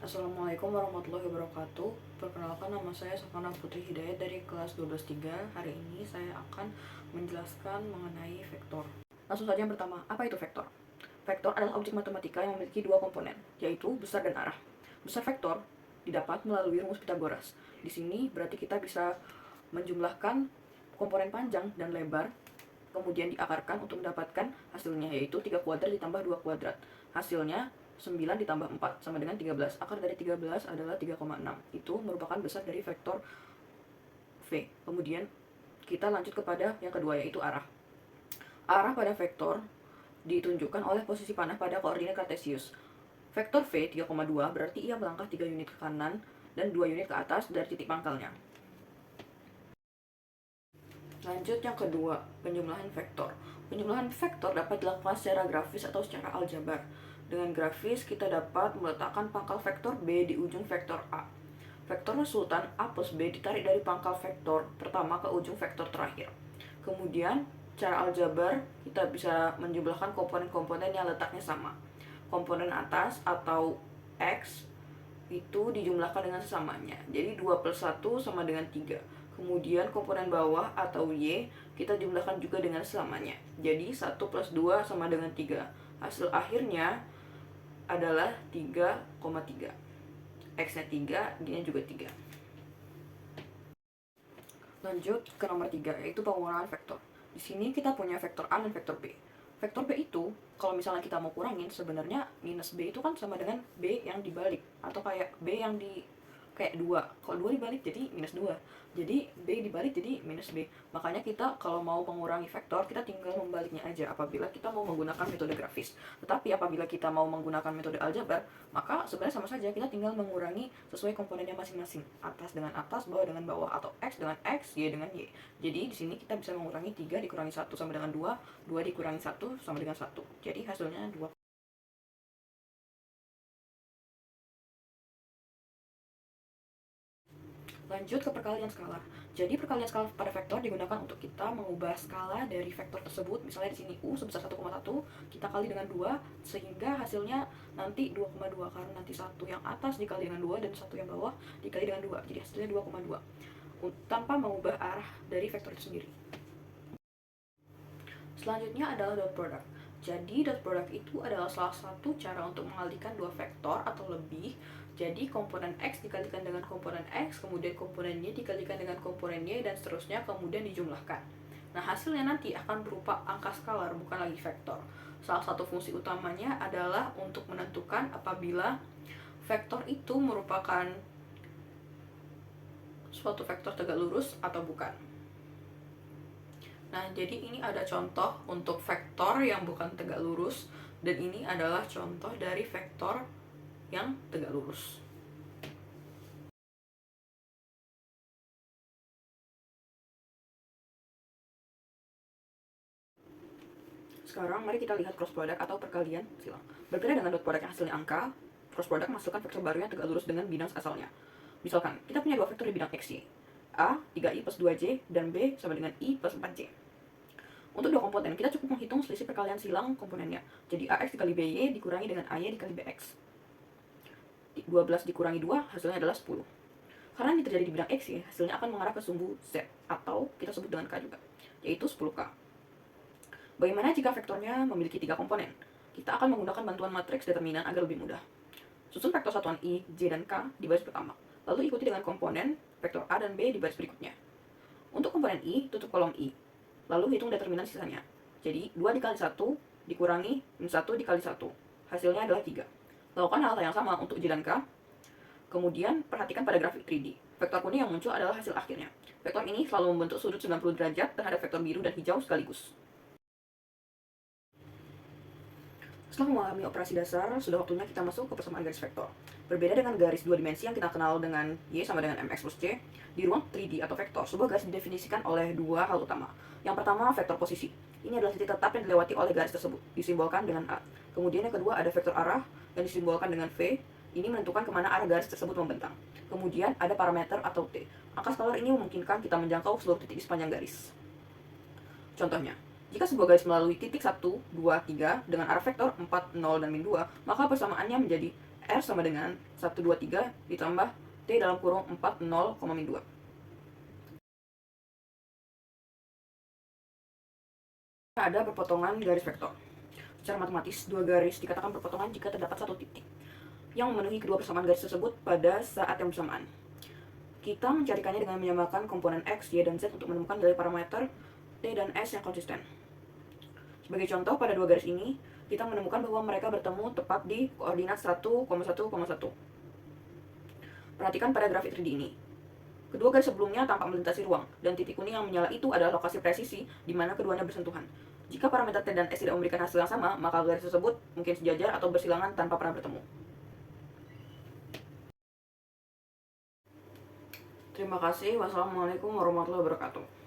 Assalamualaikum warahmatullahi wabarakatuh. Perkenalkan, nama saya Safana Putri Hidayat dari kelas 12-3. Hari ini saya akan menjelaskan mengenai vektor. Langsung saja yang pertama, apa itu vektor? Vektor adalah objek matematika yang memiliki dua komponen, yaitu besar dan arah. Besar vektor didapat melalui rumus Pitagoras. Di sini berarti kita bisa menjumlahkan komponen panjang dan lebar, kemudian diakarkan untuk mendapatkan hasilnya, yaitu 3 kuadrat ditambah 2 kuadrat. Hasilnya 9 ditambah 4 sama dengan 13. Akar dari 13 adalah 3,6. Itu merupakan besar dari vektor V. Kemudian kita lanjut kepada yang kedua, yaitu arah. Arah pada vektor ditunjukkan oleh posisi panah pada koordinat kartesius. Vektor V 3,2 berarti ia melangkah 3 unit ke kanan dan 2 unit ke atas dari titik pangkalnya. Lanjut yang kedua, penjumlahan vektor. Penjumlahan vektor dapat dilakukan secara grafis atau secara aljabar. Dengan grafis, kita dapat meletakkan pangkal vektor B di ujung vektor A. Vektor resultan A plus B ditarik dari pangkal vektor pertama ke ujung vektor terakhir. Kemudian, cara aljabar, kita bisa menjumlahkan komponen-komponen yang letaknya sama. Komponen atas atau X itu dijumlahkan dengan sesamanya. Jadi 2 plus 1 sama dengan 3. Kemudian komponen bawah atau Y kita jumlahkan juga dengan sesamanya. Jadi 1 plus 2 sama dengan 3. Hasil akhirnya adalah 3,3. X-nya 3, Y-nya juga 3. Lanjut ke nomor 3, yaitu pengurangan vektor. Di sini kita punya vektor A dan vektor B. Vektor B itu, kalau misalnya kita mau kurangin, sebenarnya minus B itu kan sama dengan B yang dibalik. Atau kayak B yang kayak 2. Kalau 2 dibalik jadi minus 2. Jadi B dibalik jadi minus B. Makanya kita kalau mau mengurangi vektor, kita tinggal membaliknya aja apabila kita mau menggunakan metode grafis. Tetapi apabila kita mau menggunakan metode aljabar, maka sebenarnya sama saja, kita tinggal mengurangi sesuai komponennya masing-masing. Atas dengan atas, bawah dengan bawah, atau X dengan X, Y dengan Y. Jadi di sini kita bisa mengurangi 3 dikurangi 1 sama dengan 2, 2 dikurangi 1 sama dengan 1. Jadi hasilnya 2. Lanjut ke perkalian skala. Jadi perkalian skala pada vektor digunakan untuk kita mengubah skala dari vektor tersebut. Misalnya di sini U sebesar 1,1, kita kali dengan 2 sehingga hasilnya nanti 2,2 karena nanti satu yang atas dikali dengan 2 dan satu yang bawah dikali dengan 2. Jadi hasilnya 2,2 tanpa mengubah arah dari vektor itu sendiri. Selanjutnya adalah dot product. Jadi dot product itu adalah salah satu cara untuk mengalihkan dua vektor atau lebih. Jadi komponen X dikalikan dengan komponen X, kemudian komponen Y dikalikan dengan komponen Y, dan seterusnya, kemudian dijumlahkan. Nah, hasilnya nanti akan berupa angka skalar, bukan lagi vektor. Salah satu fungsi utamanya adalah untuk menentukan apabila vektor itu merupakan suatu vektor tegak lurus atau bukan. Nah, jadi ini ada contoh untuk vektor yang bukan tegak lurus, dan ini adalah contoh dari vektor yang tegak lurus. Sekarang mari kita lihat cross product atau perkalian silang. Berbeda dengan dot product yang hasilnya angka, cross product masukkan vektor baru yang tegak lurus dengan bidang asalnya. Misalkan, kita punya dua vektor di bidang X, Y. A, 3i plus 2j, dan B sama dengan i plus 4j. Untuk dua komponen, kita cukup menghitung selisih perkalian silang komponennya. Jadi AX dikali BY dikurangi dengan AY dikali BX. 12 dikurangi 2, hasilnya adalah 10. Karena ini terjadi di bidang X, ya, hasilnya akan mengarah ke sumbu Z, atau kita sebut dengan K juga, yaitu 10K. Bagaimana jika vektornya memiliki 3 komponen? Kita akan menggunakan bantuan matriks determinan agar lebih mudah. Susun vektor satuan I, J, dan K di baris pertama. Lalu ikuti dengan komponen vektor A dan B di baris berikutnya. Untuk komponen I, tutup kolom I. Lalu hitung determinan sisanya. Jadi 2 dikali 1 dikurangi 1 dikali 1. Hasilnya adalah 3. Lakukan hal yang sama untuk J dan K. Kemudian perhatikan pada grafik 3D. Vektor kuning yang muncul adalah hasil akhirnya. Vektor ini selalu membentuk sudut 90 derajat terhadap vektor biru dan hijau sekaligus. Setelah memahami operasi dasar, sudah waktunya kita masuk ke persamaan garis vektor. Berbeda dengan garis dua dimensi yang kita kenal dengan Y sama dengan MX plus C, di ruang 3D atau vektor, sebuah garis didefinisikan oleh dua hal utama. Yang pertama, vektor posisi. Ini adalah titik tetap yang dilewati oleh garis tersebut, disimbolkan dengan A. Kemudian yang kedua ada vektor arah, yang disimbolkan dengan V. Ini menentukan kemana arah garis tersebut membentang. Kemudian ada parameter atau T. Angka skalar ini memungkinkan kita menjangkau seluruh titik di sepanjang garis. Contohnya, jika sebuah garis melalui titik 1, 2, 3 dengan arah vektor 4, 0, dan min 2, maka persamaannya menjadi R sama dengan 123 ditambah T dalam kurung 40, min 2. Ada perpotongan garis vektor. Secara matematis, dua garis dikatakan berpotongan jika terdapat satu titik yang memenuhi kedua persamaan garis tersebut pada saat yang bersamaan. Kita mencarikannya dengan menyamakan komponen X, Y, dan Z untuk menemukan nilai parameter T dan S yang konsisten. Sebagai contoh, pada dua garis ini, kita menemukan bahwa mereka bertemu tepat di koordinat 1,1,1. Perhatikan pada grafik 3D ini. Kedua garis sebelumnya tampak melintasi ruang, dan titik kuning yang menyala itu adalah lokasi presisi di mana keduanya bersentuhan. Jika parameter T dan S tidak memberikan hasil yang sama, maka garis tersebut mungkin sejajar atau bersilangan tanpa pernah bertemu. Terima kasih. Wassalamualaikum warahmatullahi wabarakatuh.